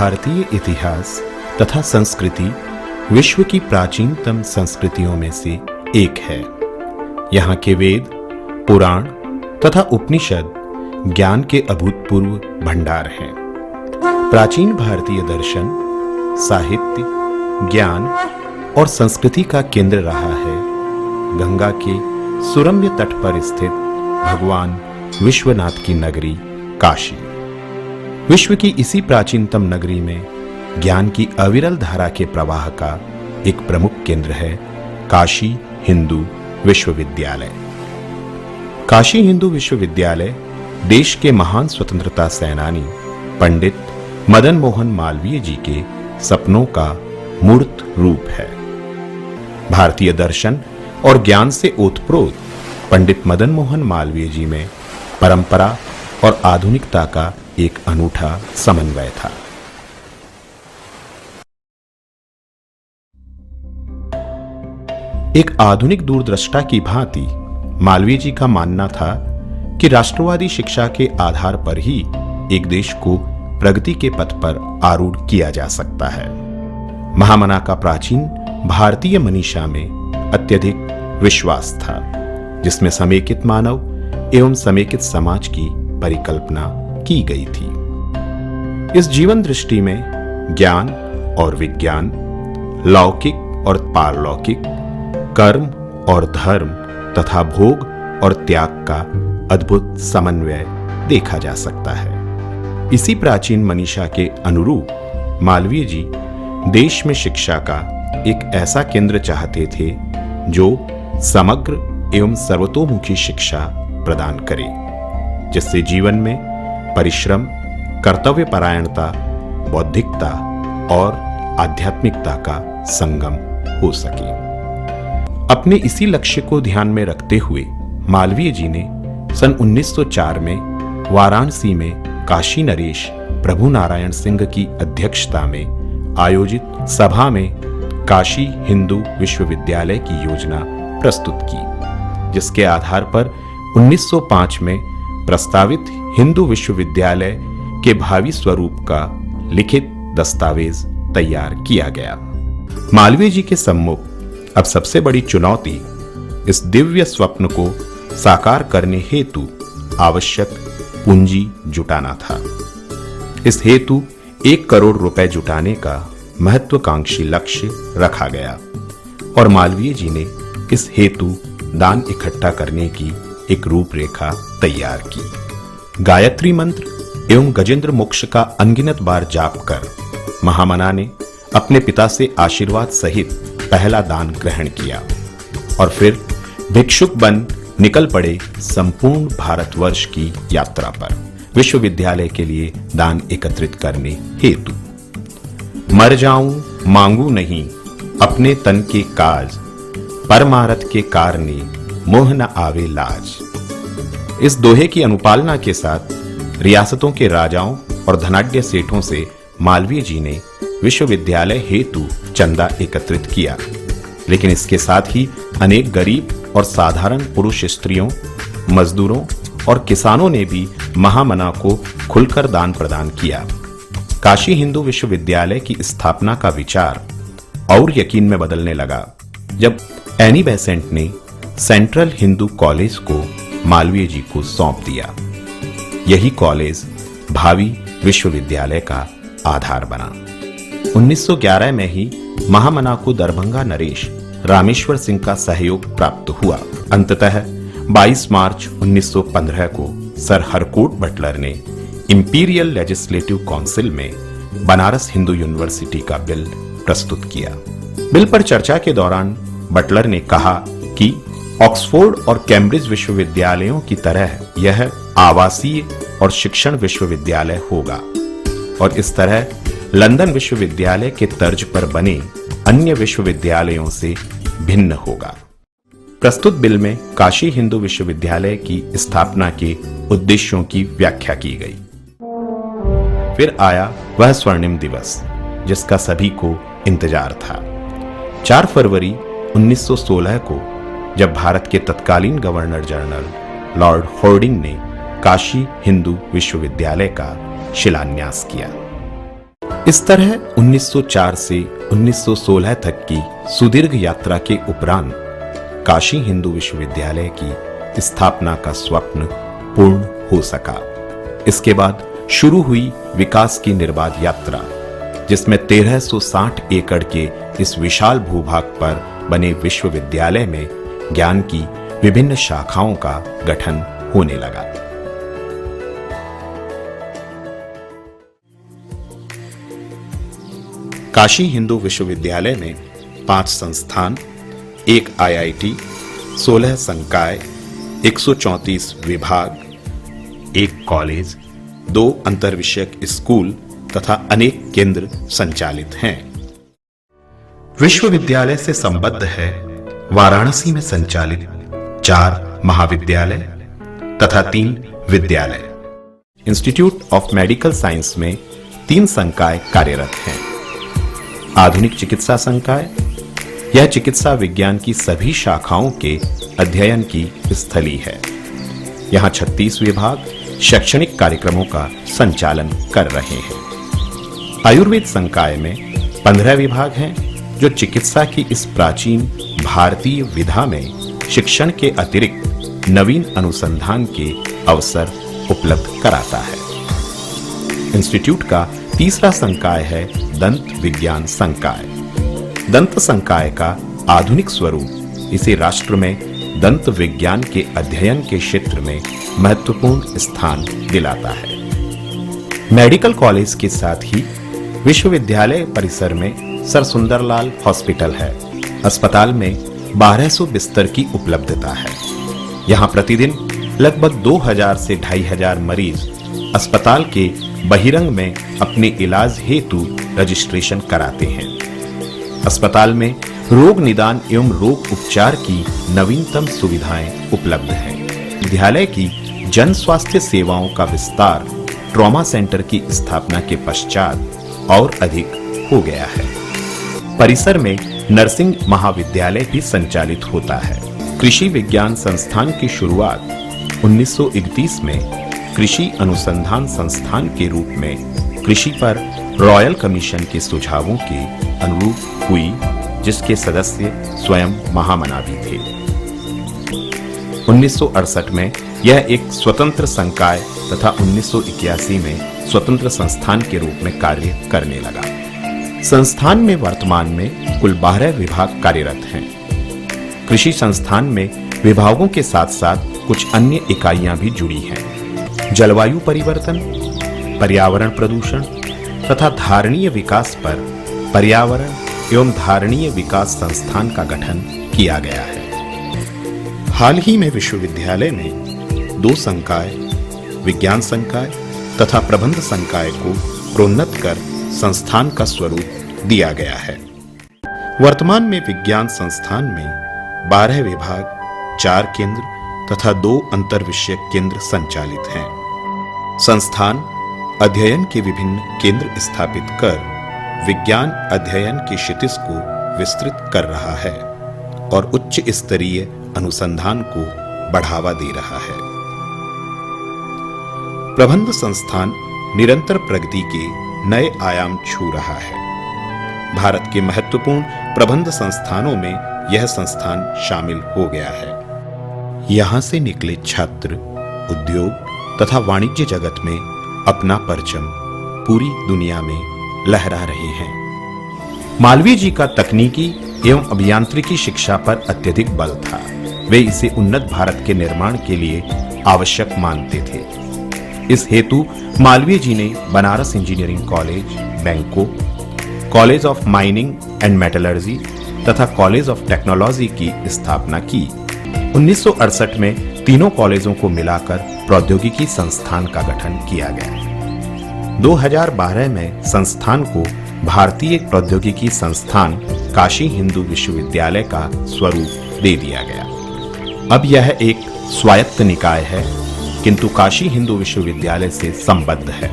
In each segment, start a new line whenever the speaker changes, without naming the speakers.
भारतीय इतिहास तथा संस्कृति विश्व की प्राचीनतम संस्कृतियों में से एक है। यहाँ के वेद, पुराण तथा उपनिषद ज्ञान के अभूतपूर्व भंडार हैं। प्राचीन भारतीय दर्शन, साहित्य, ज्ञान और संस्कृति का केंद्र रहा है गंगा के सुरम्य तट पर स्थित भगवान विश्वनाथ की नगरी काशी। विश्व की इसी प्राचीनतम नगरी में ज्ञान की अविरल धारा के प्रवाह का एक प्रमुख केंद्र है काशी हिंदू विश्वविद्यालय। काशी हिंदू विश्वविद्यालय देश के महान स्वतंत्रता सेनानी पंडित मदन मोहन मालवीय जी के सपनों का मूर्त रूप है। भारतीय दर्शन और ज्ञान से ओतप्रोत पंडित मदन मोहन मालवीय जी में परंपरा और आधुनिकता का एक अनूठा समन्वय था। एक आधुनिक दूरदृष्टा की भांति मालवीय जी का मानना था कि राष्ट्रवादी शिक्षा के आधार पर ही एक देश को प्रगति के पथ पर आरूढ़ किया जा सकता है। महामना का प्राचीन भारतीय मनीषा में अत्यधिक विश्वास था, जिसमें समेकित मानव एवं समेकित समाज की परिकल्पना की गई थी। इस जीवन दृष्टि में ज्ञान और विज्ञान, लौकिक और पारलौकिक, कर्म और धर्म तथा भोग और त्याग का अद्भुत समन्वय देखा जा सकता है। इसी प्राचीन मनीषा के अनुरूप मालवीय जी देश में शिक्षा का एक ऐसा केंद्र चाहते थे जो समग्र एवं सर्वतोमुखी शिक्षा प्रदान करे, जिससे जीवन में परिश्रम, कर्तव्यपरायणता, बौद्धिकता और आध्यात्मिकता का संगम हो सके। अपने इसी लक्ष्य को ध्यान में रखते हुए मालवीय जी ने सन 1904 में वाराणसी में काशी नरेश प्रभु नारायण सिंह की अध्यक्षता में आयोजित सभा में काशी हिंदू विश्वविद्यालय की योजना प्रस्तुत की, जिसके आधार पर 1905 में प्रस्तावित हिंदू विश्वविद्यालय के भावी स्वरूप का लिखित दस्तावेज तैयार किया गया। मालवीय जी के सम्मुख अब सबसे बड़ी चुनौती इस दिव्य स्वप्न को साकार करने हेतु आवश्यक पूंजी जुटाना था। इस हेतु 1 करोड़ रुपए जुटाने का महत्वाकांक्षी लक्ष्य रखा गया और मालवीय जी ने इस हेतु दान इकट्ठा करने की एक रूपरेखा तैयार की। गायत्री मंत्र एवं गजेंद्र मोक्ष का अनगिनत बार जाप कर महामना ने अपने पिता से आशीर्वाद सहित पहला दान ग्रहण किया और फिर भिक्षुक बन निकल पड़े संपूर्ण भारतवर्ष की यात्रा पर विश्वविद्यालय के लिए दान एकत्रित करने हेतु। मर जाऊं मांगू नहीं अपने तन के काज, परमारथ के कारणे मोह न आवे लाज। इस दोहे की अनुपालना के साथ रियासतों के राजाओं और धनाढ्य सेठों से मालवीय जी ने विश्वविद्यालय हेतु चंदा एकत्रित किया, लेकिन इसके साथ ही अनेक गरीब और साधारण पुरुष स्त्रियों, मजदूरों और किसानों ने भी महामना को खुलकर दान प्रदान किया। काशी हिंदू विश्वविद्यालय की स्थापना का विचार और यकीन में बदलने लगा जब एनी बेसेंट ने सेंट्रल हिंदू कॉलेज को मालवीय जी को सौंप दिया। यही कॉलेज भावी विश्वविद्यालय का आधार बना। 1911 में ही महामना को दरभंगा नरेश रामेश्वर सिंह का सहयोग प्राप्त हुआ। अंततः 22 मार्च 1915 को सर हरकोट बटलर ने इंपीरियल लेजिस्लेटिव काउंसिल में बनारस हिंदू यूनिवर्सिटी का बिल प्रस्तुत किया। बिल पर चर्चा के दौरान बटलर ने कहा कि ऑक्सफोर्ड और कैम्ब्रिज विश्वविद्यालयों की तरह यह आवासीय और शिक्षण विश्वविद्यालय होगा और इस तरह लंदन विश्वविद्यालय के तर्ज पर बने अन्य विश्वविद्यालयों से भिन्न होगा। प्रस्तुत बिल में काशी हिंदू विश्वविद्यालय की स्थापना के उद्देश्यों की व्याख्या की गई। फिर आया वह स्वर्णिम दिवस जिसका सभी को इंतजार था। 4 फरवरी 1916 को जब भारत के तत्कालीन गवर्नर जनरल लॉर्ड हॉर्डिंग ने काशी हिंदू विश्वविद्यालय का शिलान्यास किया। इस तरह 1904 से 1916 तक की सुदीर्घ यात्रा के उपरांत काशी हिंदू विश्वविद्यालय की स्थापना का स्वप्न पूर्ण हो सका। इसके बाद शुरू हुई विकास की निर्बाध यात्रा, जिसमें 1360 एकड़ के इस विशाल भूभाग पर बने विश्वविद्यालय में ज्ञान की विभिन्न शाखाओं का गठन होने लगा। काशी हिंदू विश्वविद्यालय में 5 संस्थान, 1 IIT, 16 संकाय, 134 विभाग, 1 कॉलेज, 2 अंतर्विषयक स्कूल तथा अनेक केंद्र संचालित हैं। विश्वविद्यालय से संबद्ध है वाराणसी में संचालित 4 महाविद्यालय तथा 3 विद्यालय। इंस्टीट्यूट ऑफ मेडिकल साइंस में 3 संकाय कार्यरत हैं। आधुनिक चिकित्सा संकाय, यह चिकित्सा विज्ञान की सभी शाखाओं के अध्ययन की स्थली है। यहाँ 36 विभाग शैक्षणिक कार्यक्रमों का संचालन कर रहे हैं। आयुर्वेद संकाय में 15 विभाग हैं, जो चिकित्सा की इस प्राचीन भारतीय विधा में शिक्षण के अतिरिक्त नवीन अनुसंधान के अवसर उपलब्ध कराता है। इंस्टीट्यूट का तीसरा संकाय है दंत विज्ञान संकाय। दंत संकाय का आधुनिक स्वरूप इसे राष्ट्र में दंत विज्ञान के अध्ययन के क्षेत्र में महत्वपूर्ण स्थान दिलाता है। मेडिकल कॉलेज के साथ ही विश्वविद्यालय परिसर में सर सुंदरलाल हॉस्पिटल है। अस्पताल में 1200 बिस्तर की उपलब्धता है। यहाँ प्रतिदिन लगभग 2000 से 2500 मरीज अस्पताल के बहिरंग में अपने इलाज हेतु रजिस्ट्रेशन कराते हैं। अस्पताल में रोग निदान एवं रोग उपचार की नवीनतम सुविधाएं उपलब्ध हैं। विद्यालय की जन स्वास्थ्य सेवाओं का विस्तार ट्रॉमा सेंटर की स्थापना के पश्चात और अधिक हो गया है। परिसर में नर्सिंग महाविद्यालय भी संचालित होता है। कृषि विज्ञान संस्थान की शुरुआत 1931 में कृषि अनुसंधान संस्थान के रूप में कृषि पर रॉयल कमीशन के सुझावों के अनुरूप हुई, जिसके सदस्य स्वयं महामना भी थे। 1968 में यह एक स्वतंत्र संकाय तथा 1981 में स्वतंत्र संस्थान के रूप में कार्य करने लगा। संस्थान में वर्तमान में कुल 12 विभाग कार्यरत हैं। कृषि संस्थान में विभागों के साथ साथ कुछ अन्य इकाइयां भी जुड़ी हैं। जलवायु परिवर्तन, पर्यावरण प्रदूषण तथा धारणीय विकास पर पर्यावरण एवं धारणीय विकास संस्थान का गठन किया गया है। हाल ही में विश्वविद्यालय में 2 संकाय, विज्ञान संकाय तथा प्रबंध संकाय को प्रोन्नत कर संस्थान का स्वरूप दिया गया है। वर्तमान में विज्ञान संस्थान में 12 विभाग, 4 केंद्र तथा 2 अंतर्विषयक केंद्र संचालित हैं। संस्थान अध्ययन के विभिन्न केंद्र स्थापित कर विज्ञान अध्ययन की क्षितिज को विस्तृत कर रहा है और उच्च स्तरीय अनुसंधान को बढ़ावा दे रहा है। प्रबंध संस्थान निरंतर प्रगति के नए आयाम छू रहा है। भारत के महत्वपूर्ण प्रबंध संस्थानों में यह संस्थान शामिल हो गया है। यहां से निकले छात्र उद्योग तथा वाणिज्य जगत में अपना परचम पूरी दुनिया में लहरा रहे हैं। मालवीय जी का तकनीकी एवं अभियांत्रिकी शिक्षा पर अत्यधिक बल था। वे इसे उन्नत भारत के निर्माण के लिए आवश्यक मानते थे। इस हेतु मालवीय जी ने बनारस इंजीनियरिंग कॉलेज, बैंको, college of mining and metallurgy तथा कॉलेज ऑफ टेक्नोलॉजी की स्थापना की। 1968 में तीनों कॉलेजों को मिलाकर प्रौद्योगिकी संस्थान का गठन किया गया। 2012 में संस्थान को भारतीय प्रौद्योगिकी संस्थान काशी हिंदू विश्वविद्यालय का स्वरूप दे दिया गया। अब यह एक स्वायत्त निकाय है, किंतु काशी हिंदू विश्वविद्यालय से संबद्ध है।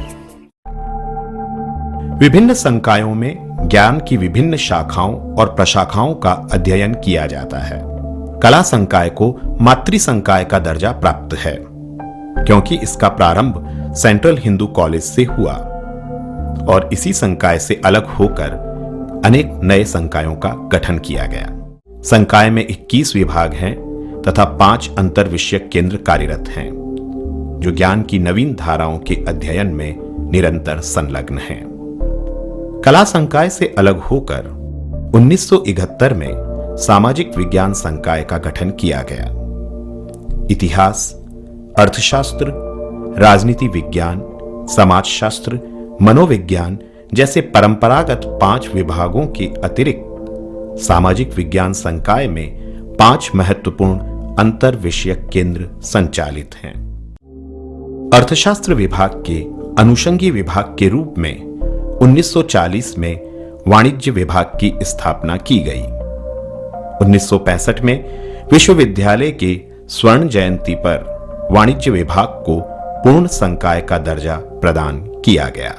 विभिन्न संकायों में ज्ञान की विभिन्न शाखाओं और प्रशाखाओं का अध्ययन किया जाता है। कला संकाय को मातृ संकाय का दर्जा प्राप्त है, क्योंकि इसका प्रारंभ सेंट्रल हिंदू कॉलेज से हुआ और इसी संकाय से अलग होकर अनेक नए संकायों का गठन किया गया। संकाय में 21 विभाग हैं तथा 5 अंतर विषयक केंद्र कार्यरत हैं, जो ज्ञान की नवीन धाराओं के अध्ययन में निरंतर संलग्न हैं। कला संकाय से अलग होकर 1971 में सामाजिक विज्ञान संकाय का गठन किया गया। इतिहास, अर्थशास्त्र, राजनीति विज्ञान, समाजशास्त्र, मनोविज्ञान जैसे परंपरागत 5 विभागों के अतिरिक्त सामाजिक विज्ञान संकाय में 5 महत्वपूर्ण अंतर विषयक केंद्र संचालित हैं। अर्थशास्त्र विभाग के अनुषंगी विभाग के रूप में 1940 में वाणिज्य विभाग की स्थापना की गई। 1965 में विश्वविद्यालय के स्वर्ण जयंती पर वाणिज्य विभाग को पूर्ण संकाय का दर्जा प्रदान किया गया।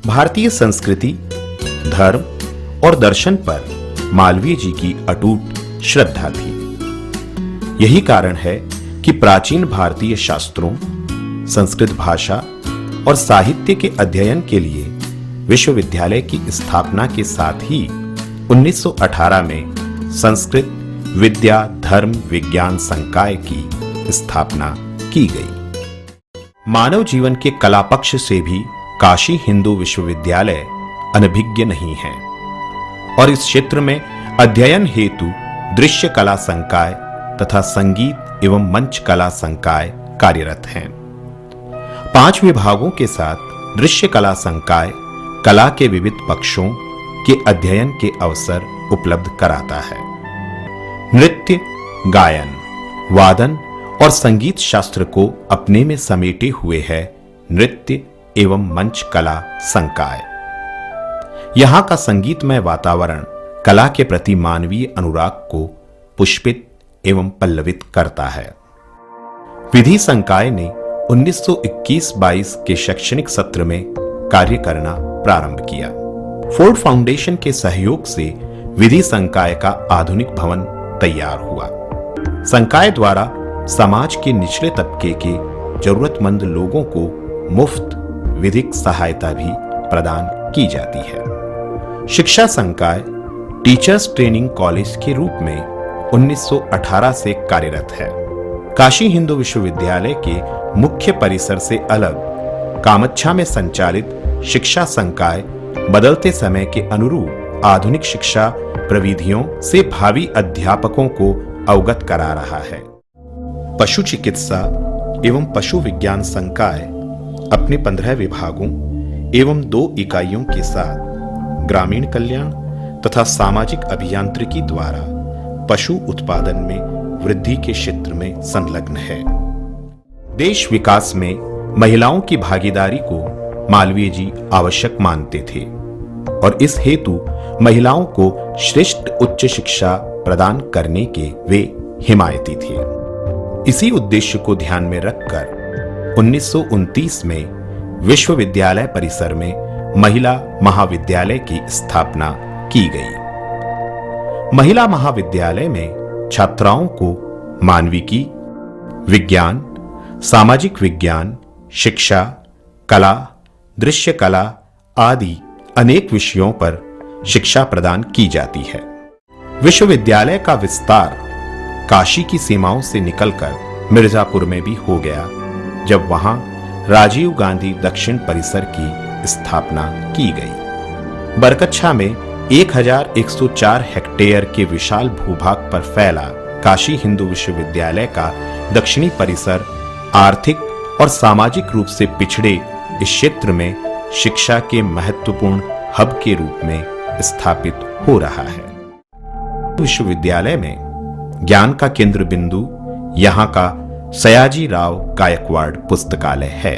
भारतीय संस्कृति, धर्म और दर्शन पर मालवीय जी की अटूट श्रद्धा थी। यही कारण है कि प्राचीन भारतीय शास्त्रों, संस्कृत भाषा और साहित्य के अध्ययन के लिए विश्वविद्यालय की स्थापना के साथ ही 1918 में संस्कृत विद्या धर्म विज्ञान संकाय की स्थापना की गई। मानव जीवन के कला पक्ष से भी काशी हिंदू विश्वविद्यालय अनभिज्ञ नहीं है और इस क्षेत्र में अध्ययन हेतु दृश्य कला संकाय तथा संगीत एवं मंच कला संकाय कार्यरत हैं। 5 विभागों के साथ दृश्य कला संकाय कला के विविध पक्षों के अध्ययन के अवसर उपलब्ध कराता है। नृत्य, गायन, वादन और संगीत शास्त्र को अपने में समेटे हुए है नृत्य एवं मंच कला संकाय। यहां का संगीतमय वातावरण कला के प्रति मानवीय अनुराग को पुष्पित एवं पल्लवित करता है। विधि संकाय ने 1921-22 के शैक्षणिक सत्र में कार्य करना प्रारंभ किया। फोर्ड फाउंडेशन के सहयोग से विधि संकाय का आधुनिक भवन तैयार हुआ। संकाय द्वारा समाज के निचले तबके के जरूरतमंद लोगों को मुफ्त विधिक सहायता भी प्रदान की जाती है। शिक्षा संकाय टीचर्स ट्रेनिंग कॉलेज के रूप में 1918 से कार्यरत है। काशी हिंदू विश्वविद्यालय के मुख्य परिसर से अलग कामच्छा में संचालित शिक्षा संकाय बदलते समय के अनुरूप आधुनिक शिक्षा प्रविधियों से भावी अध्यापकों को अवगत करा रहा है। पशु चिकित्सा एवं पशु विज्ञान संकाय अपने 15 विभागों एवं 2 इकाइयों के साथ ग्रामीण कल्याण तथा सामाजिक अभियांत्रिकी द्वारा पशु उत्पादन में वृद्धि के क्षेत्र में संलग्न है। देश विकास में महिलाओं की भागीदारी को मालवीय जी आवश्यक मानते थे और इस हेतु महिलाओं को श्रेष्ठ उच्च शिक्षा प्रदान करने के वे हिमायती थे। इसी उद्देश्य को ध्यान में रखकर 1929 में विश्वविद्यालय परिसर में महिला महाविद्यालय की स्थापना की गई। महिला महाविद्यालय में छात्राओं को मानविकी, विज्ञान, सामाजिक विज्ञान, शिक्षा, कला, दृश्य कला आदि अनेक विषयों पर शिक्षा प्रदान की जाती है। विश्वविद्यालय का विस्तार काशी की सीमाओं से निकलकर मिर्जापुर में भी हो गया, जब वहां राजीव गांधी दक्षिण परिसर की स्थापना की गई। बरकच्छा में 1104 हेक्टेयर के विशाल भूभाग पर फैला काशी हिंदू विश्वविद्यालय का दक्षिणी परिसर आर्थिक और सामाजिक रूप से पिछड़े इस क्षेत्र में शिक्षा के महत्वपूर्ण हब के रूप में स्थापित हो रहा है। विश्वविद्यालय में ज्ञान का केंद्र बिंदु यहाँ का सयाजी राव गायकवाड़ पुस्तकालय है।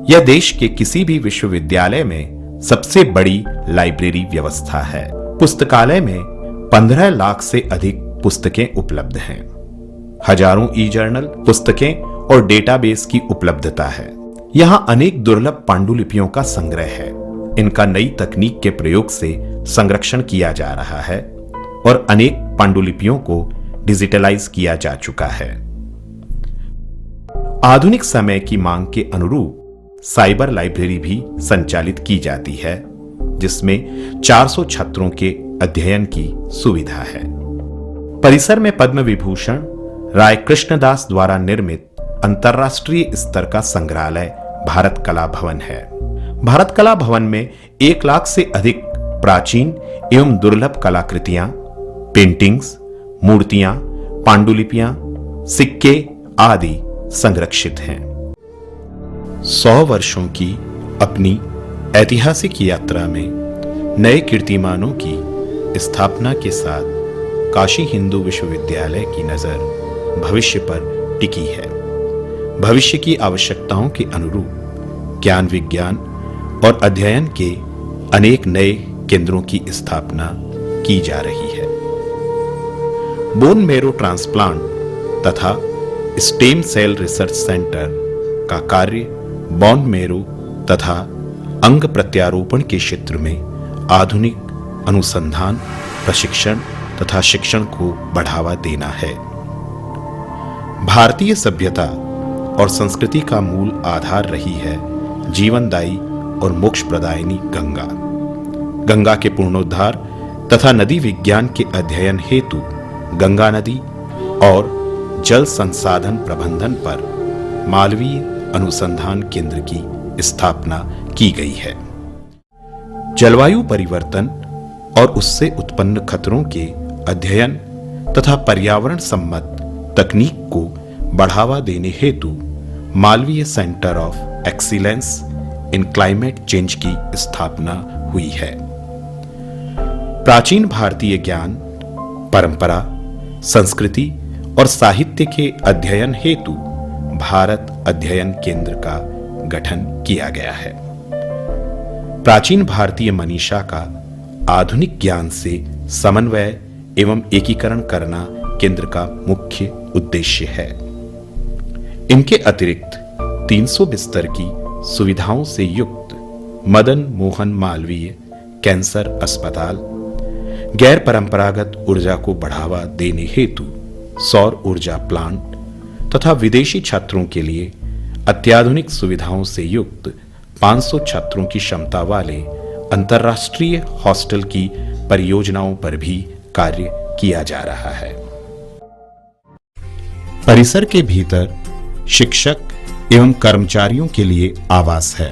यह देश के किसी भी विश्वविद्यालय में सबसे बड़ी लाइब्रेरी व्यवस्था है। पुस्तकालय में 15 लाख से अधिक पुस्तकें उपलब्ध हैं। हजारों ई जर्नल, पुस्तकें और डेटाबेस की उपलब्धता है। यहाँ अनेक दुर्लभ पांडुलिपियों का संग्रह है। इनका नई तकनीक के प्रयोग से संरक्षण किया जा रहा है और अनेक पांडुलिपियों को डिजिटलाइज किया जा चुका है। आधुनिक समय की मांग के अनुरूप साइबर लाइब्रेरी भी संचालित की जाती है, जिसमें 400 छात्रों के अध्ययन की सुविधा है। परिसर में पद्म विभूषण राय कृष्णदास द्वारा निर्मित अंतर्राष्ट्रीय स्तर का संग्रहालय भारत कला भवन है। भारत कला भवन में 1 लाख से अधिक प्राचीन एवं दुर्लभ कलाकृतियां, पेंटिंग्स, मूर्तियां, पांडुलिपियां, सिक्के आदि संरक्षित हैं। 100 वर्षों की अपनी ऐतिहासिक यात्रा में नए कीर्तिमानों की स्थापना के साथ काशी हिंदू विश्वविद्यालय की नजर भविष्य पर टिकी है। भविष्य की आवश्यकताओं के अनुरूप ज्ञान विज्ञान और अध्ययन के अनेक नए केंद्रों की स्थापना की जा रही है। बोन मैरो ट्रांसप्लांट तथा स्टेम सेल रिसर्च सेंटर का कार्य बोन मैरो तथा अंग प्रत्यारोपण के क्षेत्र में आधुनिक अनुसंधान, प्रशिक्षण तथा शिक्षण को बढ़ावा देना है। भारतीय सभ्यता और संस्कृति का मूल आधार रही है जीवनदायी और मोक्ष प्रदायिनी गंगा। गंगा के पूर्णोद्धार तथा नदी विज्ञान के अध्ययन हेतु गंगा नदी और जल संसाधन प्रबंधन पर मालवीय अनुसंधान केंद्र की स्थापना की गई है। जलवायु परिवर्तन और उससे उत्पन्न खतरों के अध्ययन तथा पर्यावरण सम्मत तकनीक को बढ़ावा देने हेतु Malviya centre of excellence in climate change की स्थापना हुई है। प्राचीन भारतीय ज्ञान, परंपरा, संस्कृति और साहित्य के अध्ययन हेतु भारत अध्ययन केंद्र का गठन किया गया है। प्राचीन भारतीय मनीषा का आधुनिक ज्ञान से समन्वय एवं एकीकरण करना केंद्र का मुख्य उद्देश्य है। इनके अतिरिक्त 300 बिस्तर की सुविधाओं से युक्त मदन मोहन मालवीय कैंसर अस्पताल, गैर परंपरागत ऊर्जा को बढ़ावा देने हेतु सौर ऊर्जा प्लांट तथा विदेशी छात्रों के लिए अत्याधुनिक सुविधाओं से युक्त 500 छात्रों की क्षमता वाले अंतर्राष्ट्रीय हॉस्टल की परियोजनाओं पर भी कार्य किया जा रहा है। परिसर के भीतर शिक्षक एवं कर्मचारियों के लिए आवास है।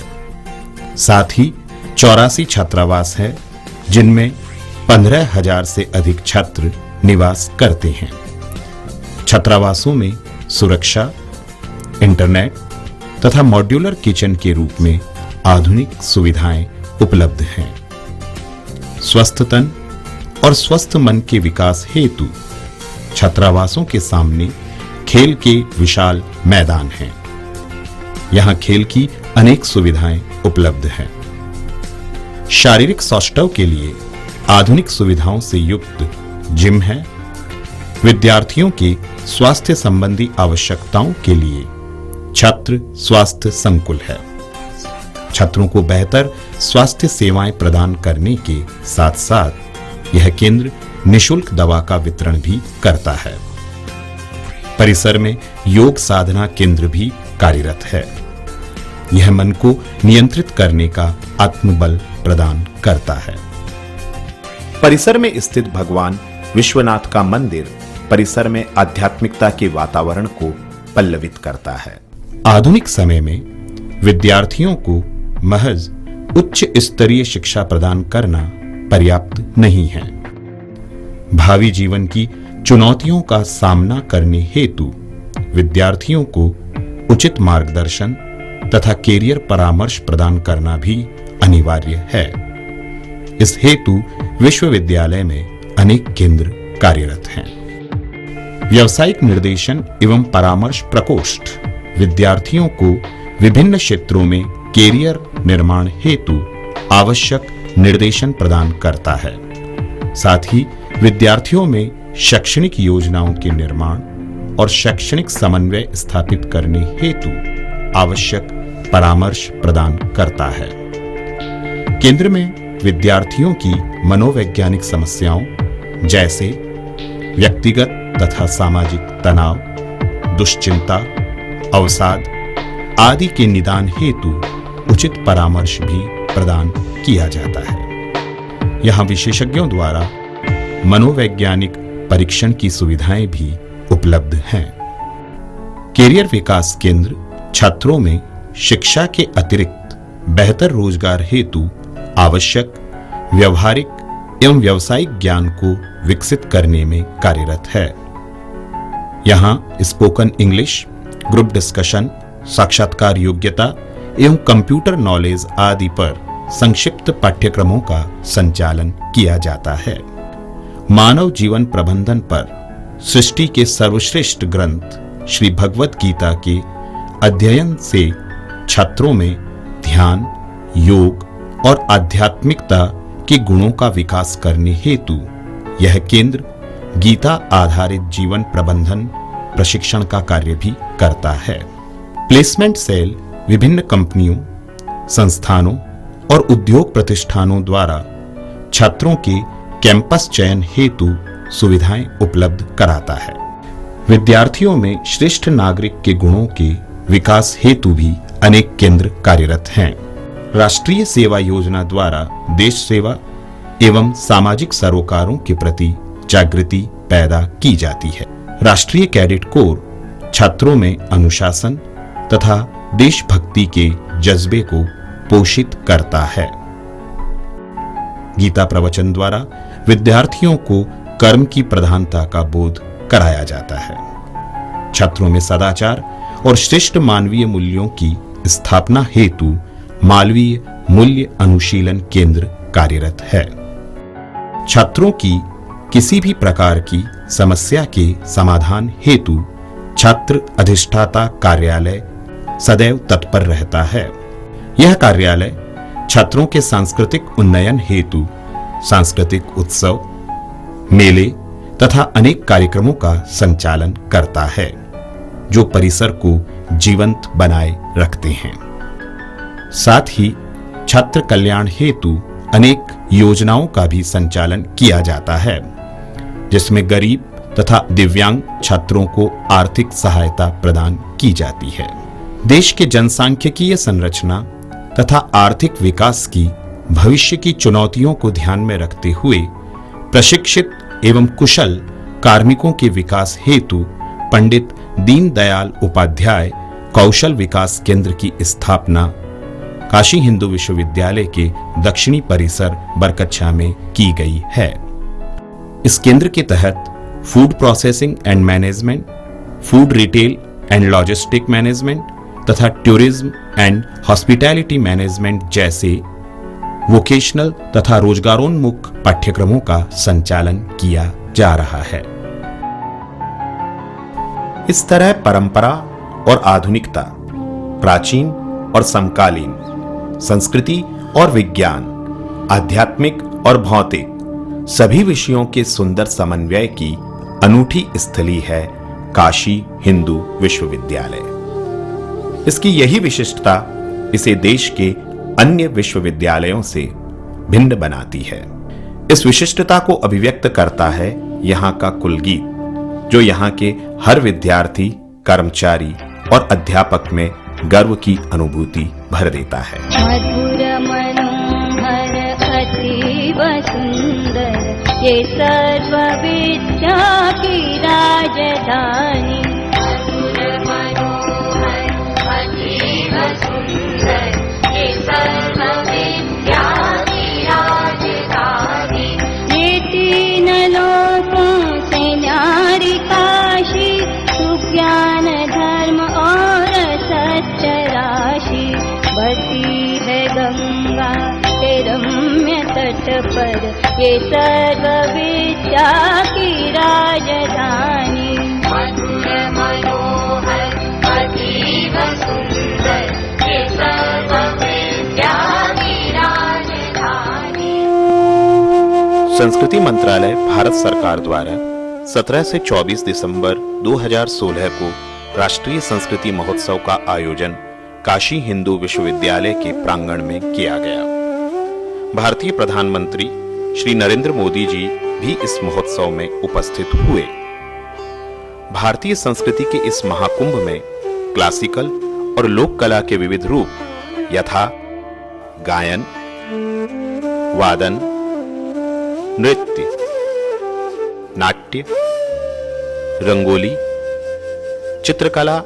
साथ ही 84 छात्रावास है, जिनमें 15,000 से अधिक छात्र निवास करते हैं। छात्रावासों में सुरक्षा, इंटरनेट तथा मॉड्यूलर किचन के रूप में आधुनिक सुविधाएं उपलब्ध हैं। स्वस्थ तन और स्वस्थ मन के विकास हेतु छात्रावासों के सामने खेल के विशाल मैदान हैं। यहां खेल की अनेक सुविधाएं उपलब्ध हैं। शारीरिक सौष्ठव के लिए आधुनिक सुविधाओं से युक्त जिम है। विद्यार्थियों के स्वास्थ्य संबंधी आवश्यकताओं के लिए छात्र स्वास्थ्य संकुल है। छात्रों को बेहतर स्वास्थ्य सेवाएं प्रदान करने के साथ साथ यह केंद्र निशुल्क दवा का वितरण भी करता है। परिसर में योग साधना केंद्र भी कार्यरत है। यह मन को नियंत्रित करने का आत्मबल प्रदान करता है। परिसर में स्थित भगवान विश्वनाथ का मंदिर परिसर में आध्यात्मिकता के वातावरण को पल्लवित करता है। आधुनिक समय में विद्यार्थियों को महज उच्च स्तरीय शिक्षा प्रदान करना पर्याप्त नहीं है। भावी जीवन की चुनौतियों का सामना करने हेतु विद्यार्थियों को उचित मार्गदर्शन तथा कैरियर परामर्श प्रदान करना भी अनिवार्य है। इस हेतु विश्वविद्यालय में अनेक केंद्र कार्यरत हैं। व्यावसायिक निर्देशन एवं परामर्श प्रकोष्ठ विद्यार्थियों को विभिन्न क्षेत्रों में कैरियर निर्माण हेतु आवश्यक निर्देशन प्रदान करता है। साथ ही विद्यार्थियों में शैक्षणिक योजनाओं के निर्माण और शैक्षणिक समन्वय स्थापित करने हेतु आवश्यक परामर्श प्रदान करता है। केंद्र में विद्यार्थियों की मनोवैज्ञानिक समस्याओं जैसे व्यक्तिगत तथा सामाजिक तनाव, दुश्चिंता, अवसाद आदि के निदान हेतु उचित परामर्श भी प्रदान किया जाता है। यहाँ विशेषज्ञों द्वारा मनोवैज्ञानिक परीक्षण की सुविधाएं भी उपलब्ध हैं। कैरियर विकास केंद्र छात्रों में शिक्षा के अतिरिक्त बेहतर रोजगार हेतु आवश्यक व्यवहारिक एवं व्यावसायिक ज्ञान को विकसित करने में कार्यरत है। यहाँ स्पोकन इंग्लिश, ग्रुप डिस्कशन, साक्षात्कार योग्यता एवं कंप्यूटर नॉलेज आदि पर संक्षिप्त पाठ्यक्रमों का संचालन किया जाता है। मानव जीवन प्रबंधन पर सृष्टि के सर्वश्रेष्ठ ग्रंथ श्री भगवत गीता के अध्ययन से छात्रों में ध्यान, योग और आध्यात्मिकता के गुणों का विकास करने हेतु यह केंद्र गीता आधारित जीवन प्रबंधन प्रशिक्षण का कार्य भी करता है। प्लेसमेंट सेल विभिन्न कंपनियों, संस्थानों और उद्योग प्रतिष्ठानों द्वारा छात्रों के कैंपस चयन हेतु सुविधाएं उपलब्ध कराता है। विद्यार्थियों में श्रेष्ठ नागरिक के गुणों के विकास हेतु भी अनेक केंद्र कार्यरत हैं। राष्ट्रीय सेवा योजना द्वारा देश सेवा एवं सामाजिक सरोकारों के प्रति जागृति पैदा की जाती है। राष्ट्रीय कैडेट कोर छात्रों में अनुशासन तथा देशभक्ति के जज्बे को पोषित करता है। गीता प्रवचन द्वारा विद्यार्थियों को कर्म की प्रधानता का बोध कराया जाता है। छात्रों में सदाचार और श्रेष्ठ मानवीय मूल्यों की स्थापना हेतु मालवीय मूल्य अनुशीलन केंद्र कार्यरत है। छात्रों की किसी भी प्रकार की समस्या के समाधान हेतु छात्र अधिष्ठाता कार्यालय सदैव तत्पर रहता है। यह कार्यालय छात्रों के सांस्कृतिक उन्नयन हेतु सांस्कृतिक उत्सव, मेले तथा अनेक कार्यक्रमों का संचालन करता है, जो परिसर को जीवंत बनाए रखते हैं। साथ ही छात्र कल्याण हेतु अनेक योजनाओं का भी संचालन किया जाता है, जिसमें गरीब तथा दिव्यांग छात्रों को आर्थिक सहायता प्रदान की जाती है। देश के जनसांख्यिकीय संरचना तथा आर्थिक विकास की भविष्य की चुनौतियों को ध्यान में रखते हुए प्रशिक्षित एवं कुशल कार्मिकों के विकास हेतु पंडित दीनदयाल उपाध्याय कौशल विकास केंद्र की स्थापना काशी हिंदू विश्वविद्यालय के दक्षिणी परिसर बरकच्छा में की गई है। इस केंद्र के तहत food processing and management, food retail and logistic management तथा टूरिज्म एंड हॉस्पिटैलिटी मैनेजमेंट जैसे वोकेशनल तथा रोजगारोन्मुख पाठ्यक्रमों का संचालन किया जा रहा है। इस तरह परंपरा और आधुनिकता, प्राचीन और समकालीन, संस्कृति और विज्ञान, आध्यात्मिक और भौतिक सभी विषयों के सुंदर समन्वय की अनूठी स्थली है काशी हिंदू विश्वविद्यालय। इसकी यही विशिष्टता इसे देश के अन्य विश्वविद्यालयों से भिन्न बनाती है। इस विशिष्टता को अभिव्यक्त करता है यहाँ का कुलगीत, जो यहाँ के हर विद्यार्थी, कर्मचारी और अध्यापक में गर्व की अनुभूति भर देता है।
मधुर मनोहर अतीव सुंदर, ये सर्व विद्या की राजधानी। मधुर मनोहर अतीव सुंदर, ये सर्व विद्या की राजधानी। ये तीन लोकों से न्यारी काशी, सुज्ञान धर्म और सत्य राशि। बसी है गंगा के रम्य तट पर, ये सर्व विद्या की राजधानी। मधुर मनोहर अतीव सुंदर, ये सर्व विद्या की राजधानी।
संस्कृति मंत्रालय भारत सरकार द्वारा 17 से 24 दिसंबर 2016 को राष्ट्रीय संस्कृति महोत्सव का आयोजन काशी हिंदू विश्वविद्यालय के प्रांगण में किया गया। भारतीय प्रधानमंत्री श्री नरेंद्र मोदी जी भी इस महोत्सव में उपस्थित हुए। भारतीय संस्कृति के इस महाकुंभ में क्लासिकल और लोक कला के विविध रूप यथा गायन, वादन, नृत्य, नाट्य, रंगोली, चित्रकला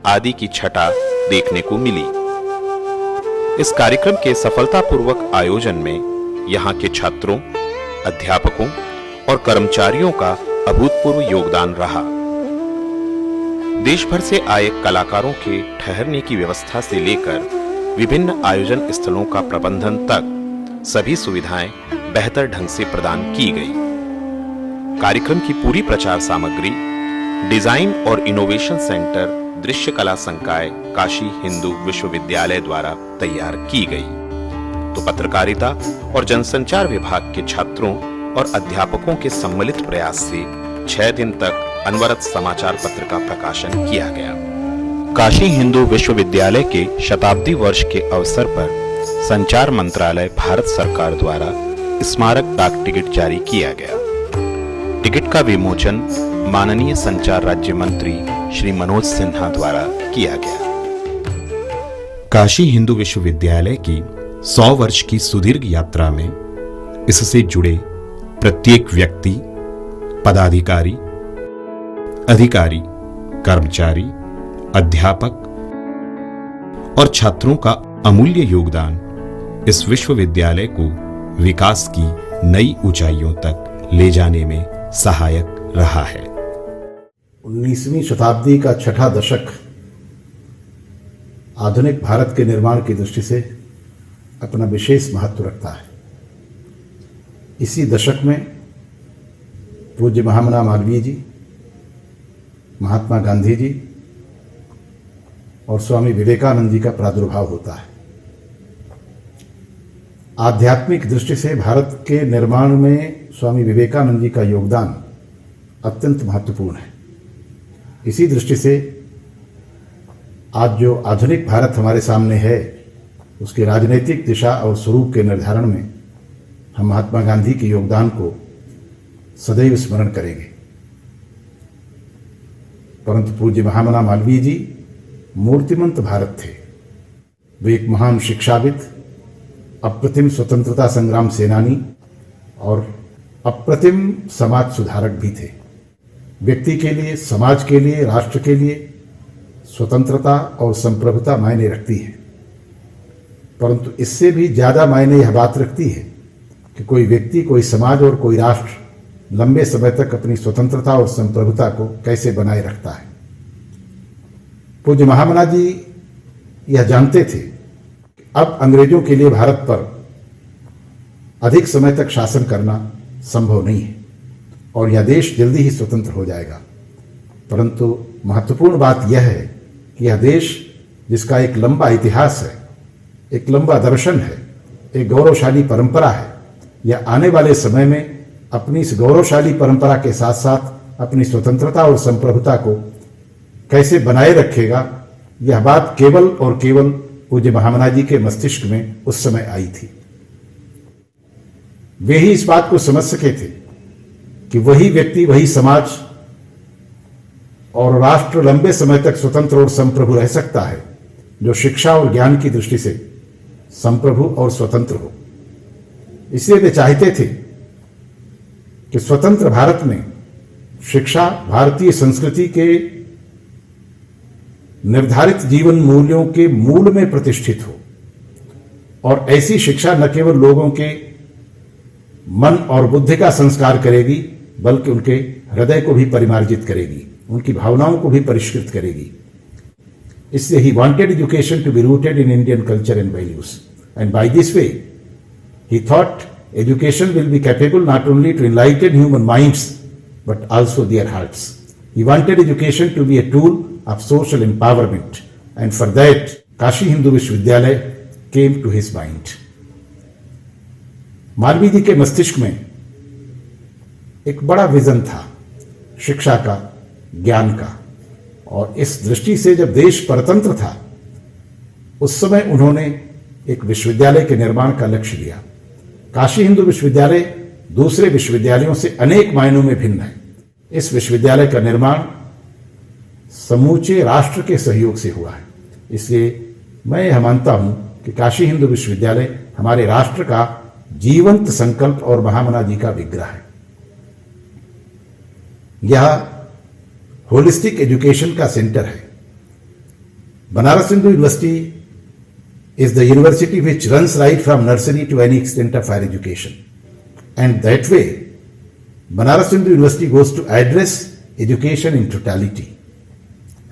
आदि की छटा देखने को मिली। इस कार्यक्रम के सफलतापूर्वक आयोजन में यहाँ के छात्रों, अध्यापकों और कर्मचारियों का अभूतपूर्व योगदान रहा। देश भर से आए कलाकारों के ठहरने की व्यवस्था से लेकर विभिन्न आयोजन स्थलों का प्रबंधन तक सभी सुविधाएं बेहतर ढंग से प्रदान की गई। कार्यक्रम की पूरी प्रचार सामग्री डिजाइन और इनोवेशन सेंटर दृश्य कला संकाय काशी हिंदू विश्वविद्यालय द्वारा तैयार की गई। तो पत्रकारिता और जनसंचार विभाग के छात्रों और अध्यापकों के सम्मिलित प्रयास से 6 दिन तक अनवरत समाचार पत्र का प्रकाशन किया गया। काशी हिंदू विश्वविद्यालय के शताब्दी वर्ष के अवसर पर संचार मंत्रालय भारत सरकार द्वारा स्मारक डाक टिकट जारी किया गया। टिकट का विमोचन माननीय संचार राज्य मंत्री श्री मनोज सिन्हा द्वारा किया गया। काशी हिंदू विश्वविद्यालय की 100 वर्ष की सुदीर्घ यात्रा में इससे जुड़े प्रत्येक व्यक्ति, पदाधिकारी, अधिकारी, कर्मचारी, अध्यापक और छात्रों का अमूल्य योगदान इस विश्वविद्यालय को विकास की नई ऊंचाइयों तक ले जाने में सहायक रहा है।
19वीं शताब्दी का छठा दशक आधुनिक भारत के निर्माण की दृष्टि से अपना विशेष महत्व रखता है। इसी दशक में पूज्य महामना मालवीय जी, महात्मा गांधी जी और स्वामी विवेकानंद जी का प्रादुर्भाव होता है। आध्यात्मिक दृष्टि से भारत के निर्माण में स्वामी विवेकानंद जी का योगदान अत्यंत महत्वपूर्ण है। इसी दृष्टि से आज जो आधुनिक भारत हमारे सामने है, उसके राजनीतिक दिशा और स्वरूप के निर्धारण में हम महात्मा गांधी के योगदान को सदैव स्मरण करेंगे। परंतु पूज्य महामना मालवीय जी मूर्तिमंत भारत थे। वे एक महान शिक्षाविद, अप्रतिम स्वतंत्रता संग्राम सेनानी और अप्रतिम समाज सुधारक भी थे। व्यक्ति के लिए, समाज के लिए, राष्ट्र के लिए स्वतंत्रता और संप्रभुता मायने रखती है। परंतु इससे भी ज्यादा मायने यह बात रखती है कि कोई व्यक्ति, कोई समाज और कोई राष्ट्र लंबे समय तक अपनी स्वतंत्रता और संप्रभुता को कैसे बनाए रखता है। पूज्य महामना जी यह जानते थे कि अब अंग्रेजों के लिए भारत पर अधिक समय तक शासन करना संभव नहीं है और यह देश जल्दी ही स्वतंत्र हो जाएगा। परंतु महत्वपूर्ण बात यह है कि यह देश, जिसका एक लंबा इतिहास है, एक लंबा दर्शन है, एक गौरवशाली परंपरा है, यह आने वाले समय में अपनी इस गौरवशाली परंपरा के साथ साथ अपनी स्वतंत्रता और संप्रभुता को कैसे बनाए रखेगा, यह बात केवल और केवल पूज्य महामना जी के मस्तिष्क में उस समय आई थी। वे ही इस बात को समझ सके थे कि वही व्यक्ति, वही समाज और राष्ट्र लंबे समय तक स्वतंत्र और संप्रभु रह सकता है जो शिक्षा और ज्ञान की दृष्टि से संप्रभु और स्वतंत्र हो। इसलिए वे चाहते थे कि स्वतंत्र भारत में शिक्षा भारतीय संस्कृति के निर्धारित जीवन मूल्यों के मूल में प्रतिष्ठित हो और ऐसी शिक्षा न केवल लोगों के मन और बुद्धि का संस्कार करेगी, बल्कि उनके हृदय को भी परिमार्जित करेगी, उनकी भावनाओं को भी परिष्कृत करेगी। इसलिए he wanted education to be rooted in Indian culture and values, and by this way he thought education will be capable not only to enlighten human minds but also there hearts. He wanted education to be a tool of social empowerment, and for that Kashi Hindu Vishwavidyalaya came to his mind। Malviya जी के मस्तिष्क में एक बड़ा vision था शिक्षा का, ज्ञान का, और इस दृष्टि से जब देश परतंत्र था उस समय उन्होंने एक विश्वविद्यालय के निर्माण का लक्ष्य लिया। काशी हिंदू विश्वविद्यालय दूसरे विश्वविद्यालयों से अनेक मायनों में भिन्न है। इस विश्वविद्यालय का निर्माण समूचे राष्ट्र के सहयोग से हुआ है। इसलिए मैं यह मानता हूं कि काशी हिंदू विश्वविद्यालय हमारे राष्ट्र का जीवंत संकल्प और महामना जी का विग्रह है। यह होलिस्टिक एजुकेशन का सेंटर है। Banaras Hindu university is the university which runs right from nursery to any extent of higher education. And that way, Banaras Hindu University goes to address education in totality.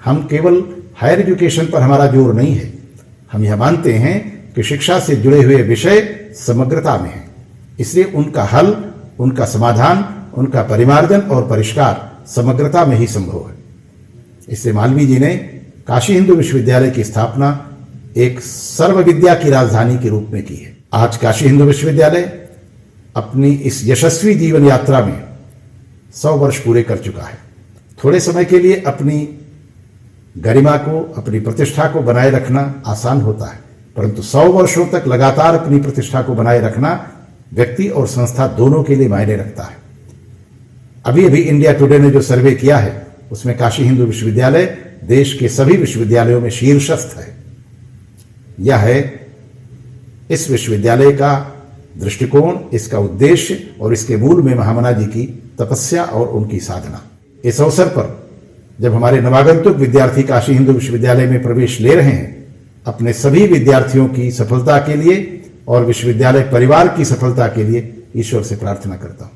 हम केवल हायर एजुकेशन पर हमारा जोर नहीं है, हम यह मानते हैं कि शिक्षा से जुड़े हुए विषय समग्रता में हैं, इसलिए उनका हल, उनका समाधान, उनका परिमार्जन और परिष्कार समग्रता में ही संभव है। इसलिए मालवीय जी ने काशी हिंदू विश्वविद्यालय की स्थापना एक सर्व विद्या की राजधानी के रूप में की है। आज काशी हिंदू विश्वविद्यालय अपनी इस यशस्वी जीवन यात्रा में 100 वर्ष पूरे कर चुका है। थोड़े समय के लिए अपनी गरिमा को, अपनी प्रतिष्ठा को बनाए रखना आसान होता है, परंतु 100 वर्षों तक लगातार अपनी प्रतिष्ठा को बनाए रखना व्यक्ति और संस्था दोनों के लिए मायने रखता है। अभी अभी इंडिया टुडे ने जो सर्वे किया है उसमें काशी हिंदू विश्वविद्यालय देश के सभी विश्वविद्यालयों में शीर्षस्थ है। यह है इस विश्वविद्यालय का दृष्टिकोण, इसका उद्देश्य और इसके मूल में महामना जी की तपस्या और उनकी साधना। इस अवसर पर जब हमारे नवागंतुक विद्यार्थी काशी हिंदू विश्वविद्यालय में प्रवेश ले रहे हैं, अपने सभी विद्यार्थियों की सफलता के लिए और विश्वविद्यालय परिवार की सफलता के लिए ईश्वर से प्रार्थना करता हूं।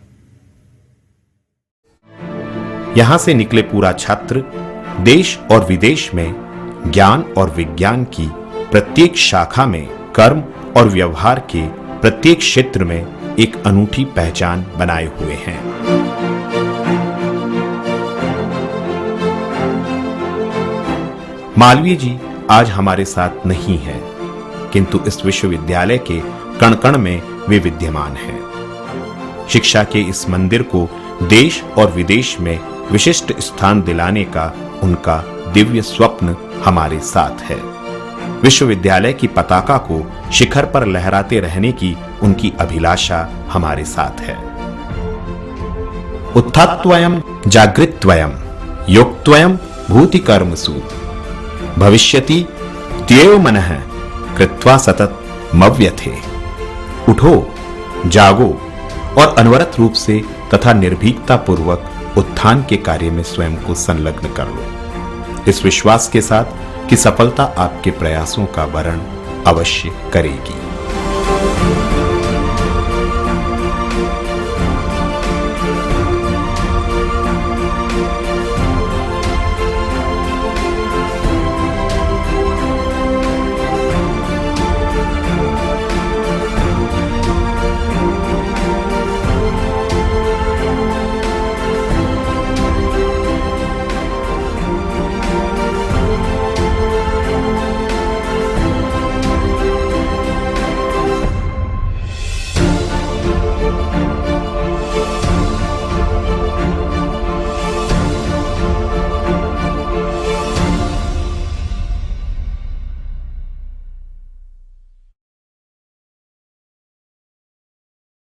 यहां से निकले पूरा छात्र देश और विदेश में ज्ञान और विज्ञान की प्रत्येक शाखा में, कर्म और व्यवहार के प्रत्येक क्षेत्र में एक अनूठी पहचान बनाए हुए हैं। मालवीय जी आज हमारे साथ नहीं हैं, किंतु इस विश्वविद्यालय के कण कण में वे विद्यमान हैं। शिक्षा के इस मंदिर को देश और विदेश में विशिष्ट स्थान दिलाने का उनका दिव्य स्वप्न हमारे साथ है। विश्वविद्यालय की पताका को शिखर पर लहराते रहने की उनकी अभिलाषा हमारे साथ है। उत्थात्वयम् जागृत्वयम् योक्त्वयम् भूति कर्मसु भविष्यति त्येव मनः कृत्वा सतत मव्यथे। उठो, जागो और अनवरत रूप से तथा निर्भीकता पूर्वक उत्थान के कार्य में स्वयं को संलग्न कर लो, इस विश्वास के साथ कि सफलता आपके प्रयासों का वरण अवश्य करेगी।